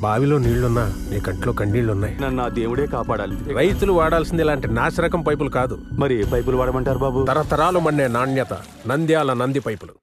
బావిలో నీళ్లున్నా నీ కంట్లో కన్నీళ్లున్నాయి. నన్ను ఆ దేవుడే కాపాడాలి. రైతులు వాడాల్సింది ఇలాంటి నాసిరకం పైపులు కాదు. మరి ఏ పైపులు వాడమంటారు బాబు? తరతరాలు మన్నే నాణ్యత నంద్యాల నంది పైపులు.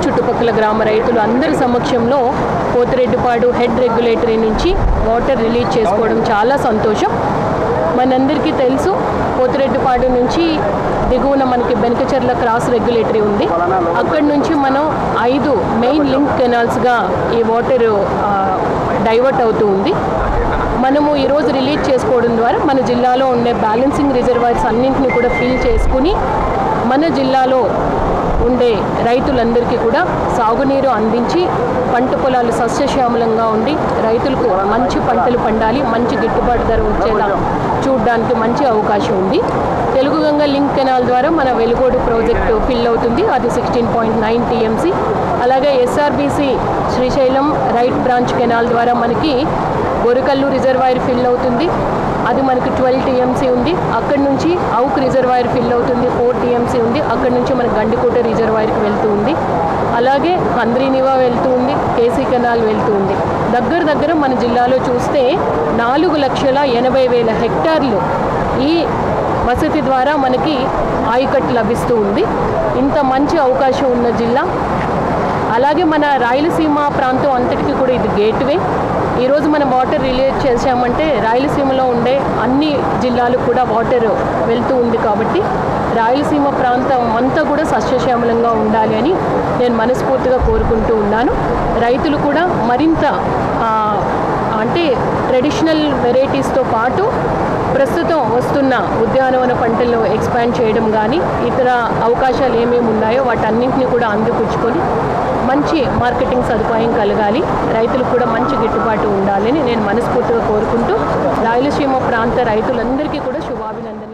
చుట్టుపక్కల గ్రామ రైతులు అందరి సమక్షంలో పోతిరెడ్డిపాడు హెడ్ రెగ్యులేటరీ నుంచి వాటర్ రిలీజ్ చేసుకోవడం చాలా సంతోషం. మనందరికీ తెలుసు, పోతిరెడ్డిపాడు నుంచి దిగువన మనకి బెనకచెర్ల క్రాస్ రెగ్యులేటరీ ఉంది. అక్కడి నుంచి మనం 5 మెయిన్ లింక్ కెనాల్స్గా ఈ వాటర్ డైవర్ట్ అవుతూ ఉంది. మనము ఈరోజు రిలీజ్ చేసుకోవడం ద్వారా మన జిల్లాలో ఉండే బ్యాలెన్సింగ్ రిజర్వాయర్స్ అన్నింటినీ కూడా ఫిల్ చేసుకుని మన జిల్లాలో ఉండే రైతులందరికీ కూడా సాగునీరు అందించి పంట పొలాలు సస్యశ్యామలంగా ఉండి రైతులకు మంచి పంటలు పండాలి, మంచి గిట్టుబాటు ధర వచ్చేలా చూడడానికి మంచి అవకాశం ఉంది. తెలుగు గంగ లింక్ కెనాల్ ద్వారా మన వెలుగోడు ప్రాజెక్టు ఫిల్ అవుతుంది. అది 16.9 TMC. అలాగే SRBC Srisailam right branch canal ద్వారా మనకి బొరకల్లు రిజర్వాయర్ ఫిల్ అవుతుంది. అది మనకి 12 TMC ఉంది. అక్కడి నుంచి అవుక్ రిజర్వాయర్ ఫిల్ అవుతుంది, 4 TMC ఉంది. అక్కడి నుంచి మనకి గండికోట రిజర్వాయర్కి వెళ్తూ ఉంది. అలాగే హంద్రీనివా వెళ్తూ ఉంది, కేసీ కెనాల్ వెళ్తూ ఉంది. దగ్గర మన జిల్లాలో చూస్తే 4,80,000 హెక్టార్లు ఈ వసతి ద్వారా మనకి ఆయకట్టు లభిస్తూ ఉంది. ఇంత మంచి అవకాశం ఉన్న జిల్లా. అలాగే మన రాయలసీమ ప్రాంతం అంతటికి కూడా ఇది గేట్వే. ఈరోజు మనం వాటర్ రిలీజ్ చేసామంటే రాయలసీమలో ఉండే అన్ని జిల్లాలకు కూడా వాటర్ వెళ్తూ ఉంది. కాబట్టి రాయలసీమ ప్రాంతం అంతా కూడా సస్యశ్యామలంగా ఉండాలి అని నేను మనస్ఫూర్తిగా కోరుకుంటూ ఉన్నాను. రైతులు కూడా మరింత అంటే ట్రెడిషనల్ వెరైటీస్తో పాటు ప్రస్తుతం వస్తున్న ఉద్యానవన పంటల్లో ఎక్స్పాండ్ చేయడం కానీ ఇతర అవకాశాలు ఏమేమి ఉన్నాయో వాటన్నింటినీ కూడా అందిపుచ్చుకొని మంచి మార్కెటింగ్ సదుపాయం కలగాలి, రైతులకు కూడా మంచి గిట్టుబాటు ఉండాలని నేను మనస్ఫూర్తిగా కోరుకుంటూ రాయలసీమ ప్రాంత రైతులందరికీ కూడా శుభాభినందనలు.